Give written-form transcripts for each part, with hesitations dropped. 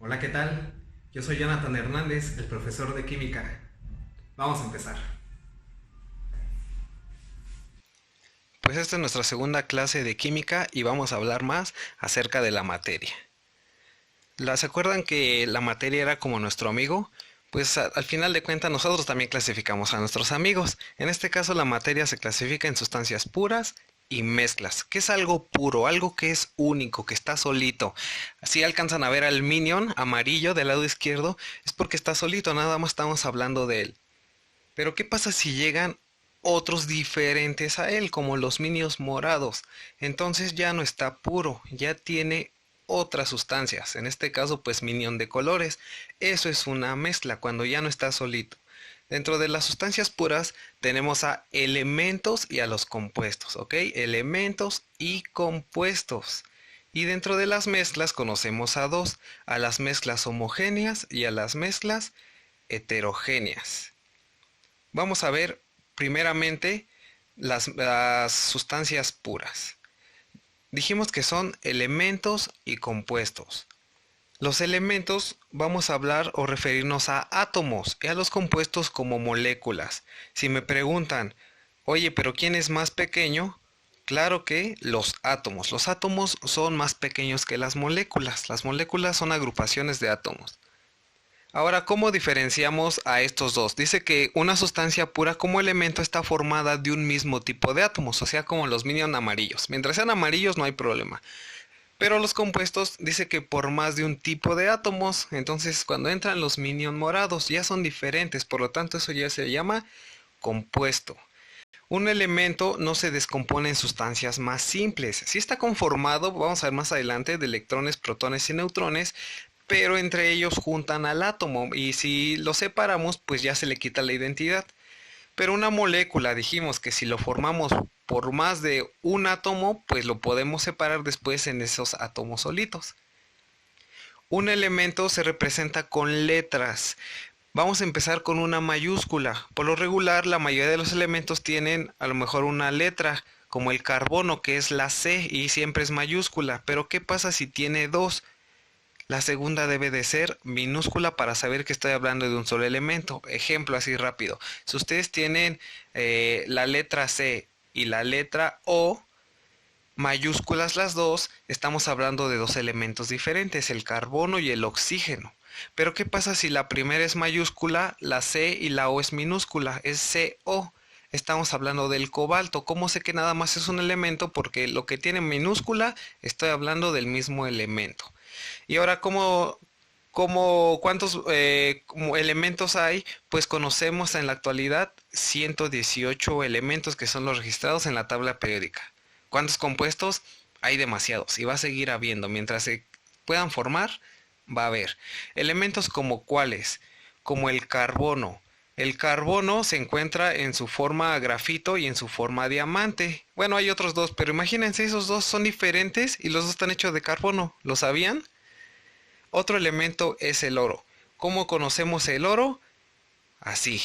Hola, ¿qué tal? Yo soy Jonathan Hernández, el profesor de química. Vamos a empezar. Pues esta es nuestra segunda clase de química y vamos a hablar más acerca de la materia. ¿Se acuerdan que la materia era como nuestro amigo? Pues al final de cuentas nosotros también clasificamos a nuestros amigos. En este caso la materia se clasifica en sustancias puras y mezclas. ¿Qué es algo puro? Algo que es único, que está solito. Si alcanzan a ver al minion amarillo del lado izquierdo, es porque está solito, nada más estamos hablando de él. Pero ¿qué pasa si llegan otros diferentes a él, como los minions morados? Entonces ya no está puro, ya tiene otras sustancias, en este caso pues minion de colores. Eso es una mezcla cuando ya no está solito. Dentro de las sustancias puras tenemos a elementos y a los compuestos, ¿ok? Elementos y compuestos. Y dentro de las mezclas conocemos a dos, a las mezclas homogéneas y a las mezclas heterogéneas. Vamos a ver primeramente las sustancias puras. Dijimos que son elementos y compuestos. Los elementos vamos a hablar o referirnos a átomos y a los compuestos como moléculas. Si me preguntan, oye, pero ¿quién es más pequeño? Claro que los átomos. Los átomos son más pequeños que las moléculas. Las moléculas son agrupaciones de átomos. Ahora, ¿cómo diferenciamos a estos dos? Dice que una sustancia pura como elemento está formada de un mismo tipo de átomos, o sea, como los minion amarillos. Mientras sean amarillos no hay problema. Pero los compuestos dice que por más de un tipo de átomos, entonces cuando entran los minion morados ya son diferentes, por lo tanto eso ya se llama compuesto. Un elemento no se descompone en sustancias más simples. Si está conformado, vamos a ver más adelante, de electrones, protones y neutrones, pero entre ellos juntan al átomo y si lo separamos, pues ya se le quita la identidad. Pero una molécula, dijimos que si lo formamos por más de un átomo, pues lo podemos separar después en esos átomos solitos. Un elemento se representa con letras. Vamos a empezar con una mayúscula. Por lo regular, la mayoría de los elementos tienen a lo mejor una letra, como el carbono, que es la C y siempre es mayúscula. Pero ¿qué pasa si tiene dos? La segunda debe de ser minúscula para saber que estoy hablando de un solo elemento. Ejemplo así rápido. Si ustedes tienen la letra C y la letra O, mayúsculas las dos, estamos hablando de dos elementos diferentes, el carbono y el oxígeno. Pero ¿qué pasa si la primera es mayúscula, la C y la O es minúscula? Es CO. Estamos hablando del cobalto. ¿Cómo sé que nada más es un elemento? Porque lo que tiene minúscula, estoy hablando del mismo elemento. Y ahora, ¿cuántos elementos hay? Pues conocemos en la actualidad 118 elementos que son los registrados en la tabla periódica. ¿Cuántos compuestos? Hay demasiados y va a seguir habiendo. Mientras se puedan formar, va a haber. Elementos como cuáles, como el carbono. El carbono se encuentra en su forma grafito y en su forma diamante. Bueno, hay otros dos, pero imagínense, esos dos son diferentes y los dos están hechos de carbono. ¿Lo sabían? Otro elemento es el oro. ¿Cómo conocemos el oro? Así,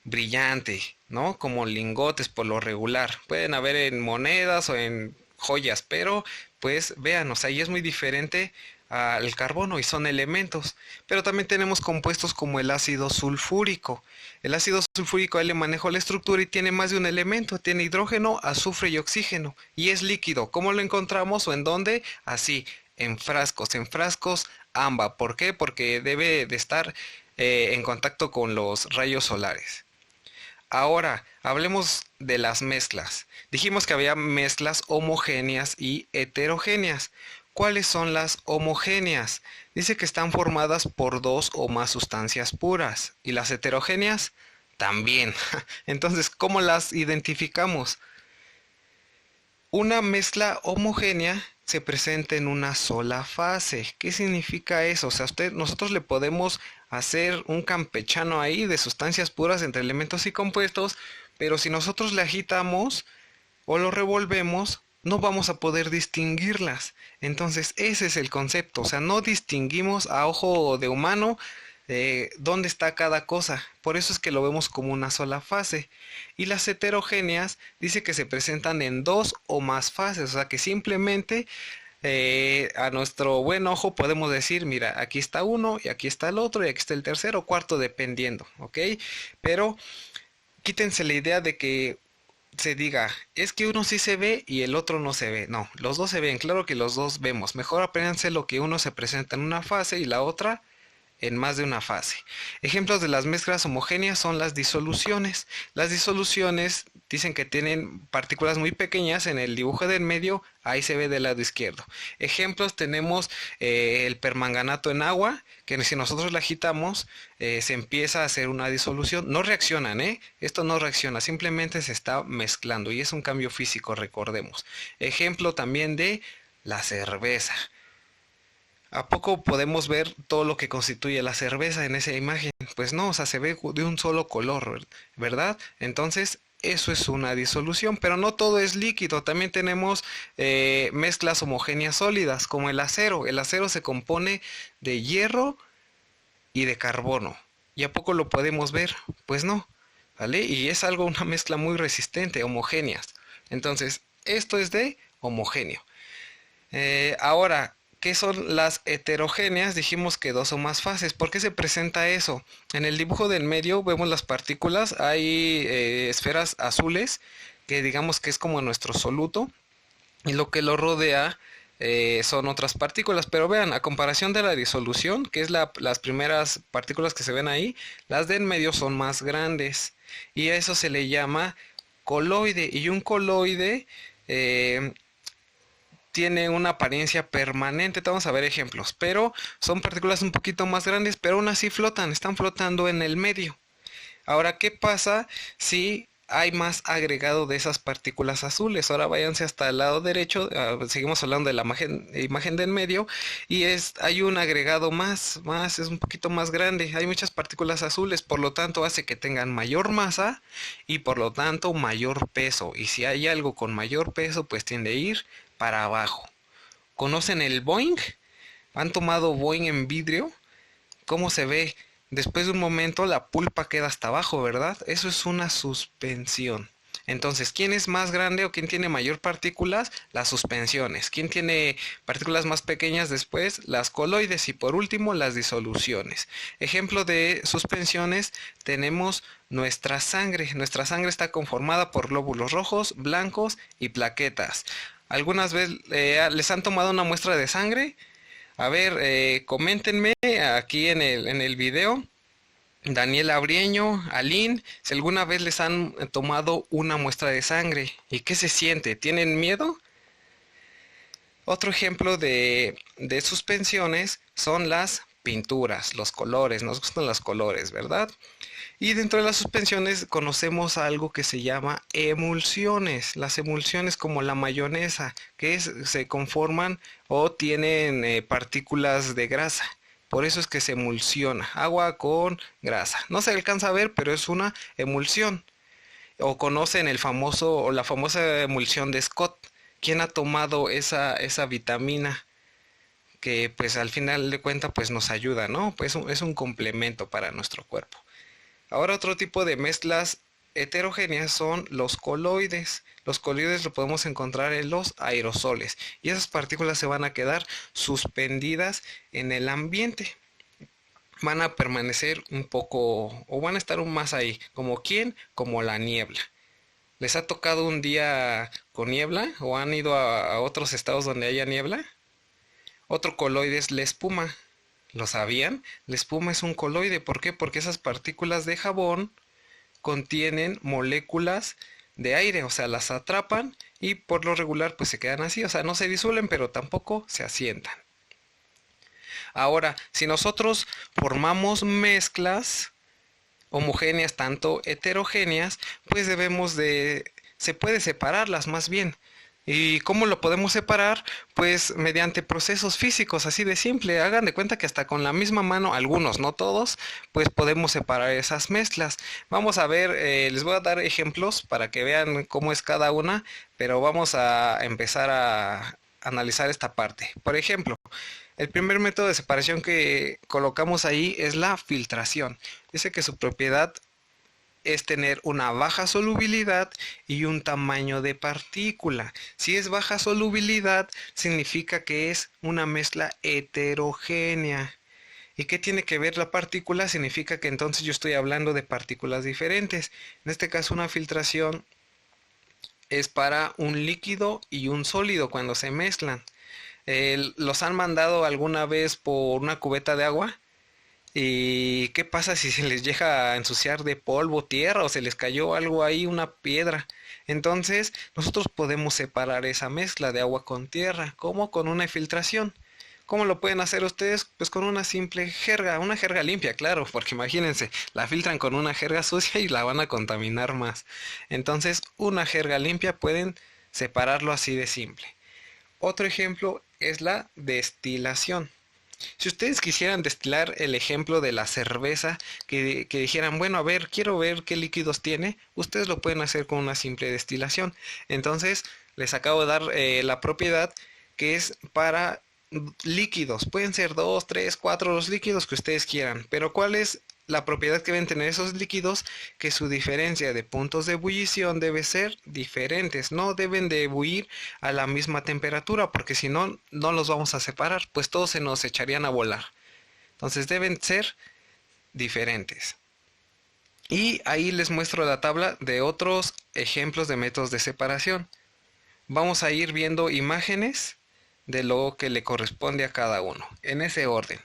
brillante, ¿no? Como lingotes por lo regular. Pueden haber en monedas o en joyas, pero pues vean, o sea, y es muy diferente al carbono y son elementos. Pero también tenemos compuestos como el ácido sulfúrico. El ácido sulfúrico ahí le manejo la estructura y tiene más de un elemento. Tiene hidrógeno, azufre y oxígeno. Y es líquido. ¿Cómo lo encontramos o en dónde? Así, en frascos AMBA. ¿Por qué? Porque debe de estar en contacto con los rayos solares. Ahora, hablemos de las mezclas. Dijimos que había mezclas homogéneas y heterogéneas. ¿Cuáles son las homogéneas? Dice que están formadas por dos o más sustancias puras. ¿Y las heterogéneas? También. Entonces, ¿cómo las identificamos? Una mezcla homogénea se presenta en una sola fase. ¿Qué significa eso? O sea, nosotros le podemos hacer un campechano ahí de sustancias puras entre elementos y compuestos, pero si nosotros le agitamos o lo revolvemos, no vamos a poder distinguirlas. Entonces, ese es el concepto. O sea, no distinguimos a ojo de humano dónde está cada cosa. Por eso es que lo vemos como una sola fase. Y las heterogéneas dice que se presentan en dos o más fases. O sea, que simplemente a nuestro buen ojo podemos decir, mira, aquí está uno y aquí está el otro y aquí está el tercero o cuarto dependiendo, ¿ok? Pero quítense la idea de que se diga, es que uno sí se ve y el otro no se ve. No, los dos se ven, claro que los dos vemos. Mejor apréndanse lo que uno se presenta en una fase y la otra en más de una fase. Ejemplos de las mezclas homogéneas son las disoluciones. Las disoluciones dicen que tienen partículas muy pequeñas en el dibujo del medio, ahí se ve del lado izquierdo. Ejemplos tenemos el permanganato en agua, que si nosotros la agitamos se empieza a hacer una disolución. No reaccionan, esto no reacciona, simplemente se está mezclando y es un cambio físico, recordemos. Ejemplo también de la cerveza. ¿A poco podemos ver todo lo que constituye la cerveza en esa imagen? Pues no, o sea, se ve de un solo color, ¿verdad? Entonces, eso es una disolución, pero no todo es líquido. También tenemos mezclas homogéneas sólidas, como el acero. El acero se compone de hierro y de carbono. ¿Y a poco lo podemos ver? Pues no, ¿vale? Y es algo, una mezcla muy resistente, homogéneas. Entonces, esto es de homogéneo. Ahora, ¿qué son las heterogéneas? Dijimos que dos o más fases. ¿Por qué se presenta eso? En el dibujo del medio vemos las partículas. Hay esferas azules, que digamos que es como nuestro soluto. Y lo que lo rodea son otras partículas. Pero vean, a comparación de la disolución, que es las primeras partículas que se ven ahí, las de en medio son más grandes. Y a eso se le llama coloide. Y un coloide tiene una apariencia permanente. Vamos a ver ejemplos, pero son partículas un poquito más grandes, pero aún así flotan, están flotando en el medio. Ahora, ¿qué pasa si hay más agregado de esas partículas azules? Ahora váyanse hasta el lado derecho, seguimos hablando de la imagen del medio, y hay un agregado más, es un poquito más grande, hay muchas partículas azules, por lo tanto hace que tengan mayor masa y por lo tanto mayor peso, y si hay algo con mayor peso, pues tiende a ir para abajo. ¿Conocen el Boeing? ¿Han tomado Boeing en vidrio? ¿Cómo se ve? Después de un momento la pulpa queda hasta abajo, ¿verdad? Eso es una suspensión. Entonces, ¿quién es más grande o quién tiene mayor partículas? Las suspensiones. ¿Quién tiene partículas más pequeñas después? Las coloides. Y por último, las disoluciones. Ejemplo de suspensiones tenemos nuestra sangre. Nuestra sangre está conformada por glóbulos rojos, blancos y plaquetas. ¿Algunas veces les han tomado una muestra de sangre? A ver, coméntenme aquí en el video. Daniela Abrieño, Aline, si alguna vez les han tomado una muestra de sangre. ¿Y qué se siente? ¿Tienen miedo? Otro ejemplo de suspensiones son las pinturas, los colores. Nos gustan los colores, ¿verdad? Y dentro de las suspensiones conocemos algo que se llama emulsiones. Las emulsiones como la mayonesa, se conforman o tienen partículas de grasa. Por eso es que se emulsiona agua con grasa. No se alcanza a ver, pero es una emulsión. O conocen el famoso o la famosa emulsión de Scott. ¿Quién ha tomado esa vitamina? Que pues al final de cuentas pues nos ayuda, ¿no? Pues es un complemento para nuestro cuerpo. Ahora otro tipo de mezclas heterogéneas son los coloides. Los coloides lo podemos encontrar en los aerosoles y esas partículas se van a quedar suspendidas en el ambiente. Van a permanecer un poco o van a estar un más ahí. ¿Como quién? Como la niebla. ¿Les ha tocado un día con niebla o han ido a otros estados donde haya niebla? Otro coloide es la espuma. ¿Lo sabían? La espuma es un coloide. ¿Por qué? Porque esas partículas de jabón contienen moléculas de aire, o sea, las atrapan y por lo regular pues se quedan así, o sea, no se disuelven, pero tampoco se asientan. Ahora, si nosotros formamos mezclas homogéneas, tanto heterogéneas, pues se puede separarlas más bien. ¿Y cómo lo podemos separar? Pues mediante procesos físicos, así de simple. Hagan de cuenta que hasta con la misma mano, algunos, no todos, pues podemos separar esas mezclas. Vamos a ver, les voy a dar ejemplos para que vean cómo es cada una, pero vamos a empezar a analizar esta parte. Por ejemplo, el primer método de separación que colocamos ahí es la filtración. Dice que su propiedad es tener una baja solubilidad y un tamaño de partícula. Si es baja solubilidad, significa que es una mezcla heterogénea. ¿Y qué tiene que ver la partícula? Significa que entonces yo estoy hablando de partículas diferentes. En este caso, una filtración es para un líquido y un sólido cuando se mezclan. ¿Los han mandado alguna vez por una cubeta de agua? ¿Y qué pasa si se les llega a ensuciar de polvo, tierra o se les cayó algo ahí, una piedra? Entonces, nosotros podemos separar esa mezcla de agua con tierra, como con una filtración. ¿Cómo lo pueden hacer ustedes? Pues con una simple jerga, una jerga limpia, claro, porque imagínense, la filtran con una jerga sucia y la van a contaminar más. Entonces, una jerga limpia pueden separarlo así de simple. Otro ejemplo es la destilación. Si ustedes quisieran destilar el ejemplo de la cerveza, que dijeran, bueno, a ver, quiero ver qué líquidos tiene, ustedes lo pueden hacer con una simple destilación. Entonces, les acabo de dar la propiedad que es para líquidos. Pueden ser 2, 3, 4 los líquidos que ustedes quieran, pero ¿cuál es la propiedad que deben tener esos líquidos? Que su diferencia de puntos de ebullición debe ser diferentes, no deben de ebullir a la misma temperatura, porque si no, no los vamos a separar, pues todos se nos echarían a volar. Entonces deben ser diferentes. Y ahí les muestro la tabla de otros ejemplos de métodos de separación. Vamos a ir viendo imágenes de lo que le corresponde a cada uno, en ese orden.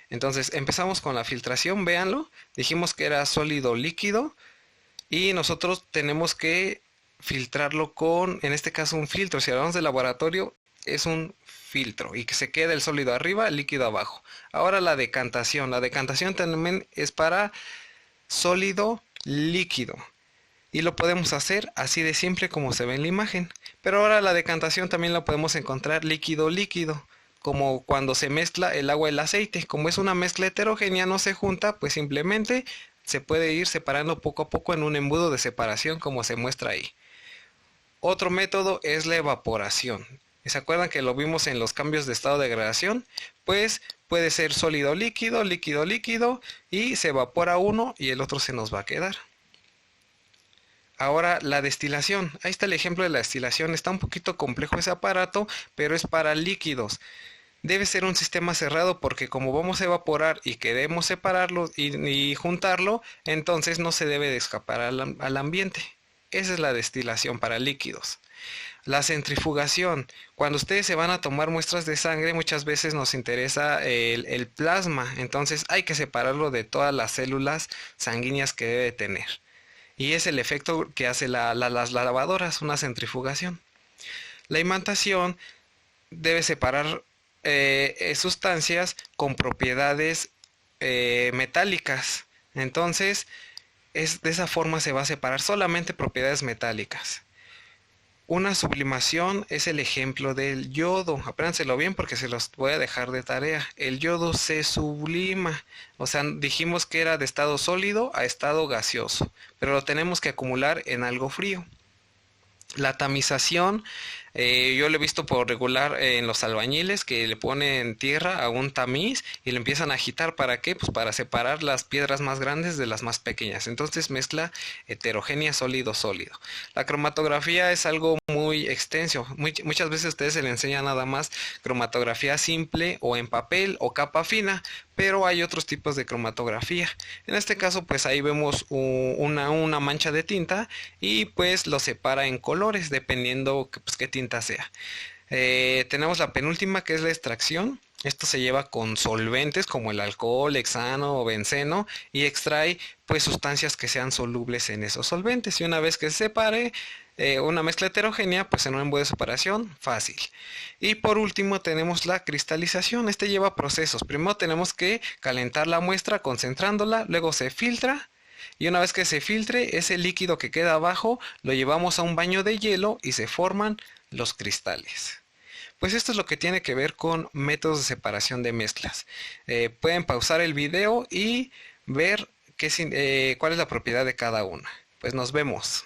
Entonces empezamos con la filtración, véanlo, dijimos que era sólido líquido y nosotros tenemos que filtrarlo con, en este caso, un filtro. Si hablamos de laboratorio, es un filtro y que se quede el sólido arriba, el líquido abajo. Ahora la decantación también es para sólido líquido. Y lo podemos hacer así de simple como se ve en la imagen. Pero ahora la decantación también la podemos encontrar líquido-líquido, como cuando se mezcla el agua y el aceite. Como es una mezcla heterogénea, no se junta, pues simplemente se puede ir separando poco a poco en un embudo de separación como se muestra ahí. Otro método es la evaporación. ¿Se acuerdan que lo vimos en los cambios de estado de degradación? Pues puede ser sólido-líquido, líquido-líquido y se evapora uno y el otro se nos va a quedar. Ahora la destilación, ahí está el ejemplo de la destilación, está un poquito complejo ese aparato, pero es para líquidos. Debe ser un sistema cerrado porque como vamos a evaporar y queremos separarlo y juntarlo, entonces no se debe de escapar al ambiente. Esa es la destilación para líquidos. La centrifugación, cuando ustedes se van a tomar muestras de sangre, muchas veces nos interesa el plasma, entonces hay que separarlo de todas las células sanguíneas que debe tener. Y es el efecto que hace las lavadoras, una centrifugación. La imantación debe separar sustancias con propiedades metálicas. Entonces, de esa forma se va a separar solamente propiedades metálicas. Una sublimación es el ejemplo del yodo. Apréndanselo bien porque se los voy a dejar de tarea. El yodo se sublima. O sea, dijimos que era de estado sólido a estado gaseoso, pero lo tenemos que acumular en algo frío. La tamización, yo lo he visto por regular en los albañiles que le ponen tierra a un tamiz y le empiezan a agitar. ¿Para qué? Pues para separar las piedras más grandes de las más pequeñas. Entonces mezcla heterogénea sólido-sólido. La cromatografía es algo muy extenso. Muchas veces a ustedes se les enseña nada más cromatografía simple o en papel o capa fina, pero hay otros tipos de cromatografía. En este caso pues ahí vemos una mancha de tinta y pues lo separa en colores dependiendo pues, qué tinta sea. Tenemos la penúltima que es la extracción. Esto se lleva con solventes como el alcohol, hexano o benceno y extrae pues sustancias que sean solubles en esos solventes. Y una vez que se separe una mezcla heterogénea, pues en un embudo de separación fácil. Y por último tenemos la cristalización. Este lleva procesos. Primero tenemos que calentar la muestra concentrándola, luego se filtra. Y una vez que se filtre, ese líquido que queda abajo lo llevamos a un baño de hielo y se forman los cristales. Pues esto es lo que tiene que ver con métodos de separación de mezclas. Pueden pausar el video y ver cuál es la propiedad de cada una. Pues nos vemos.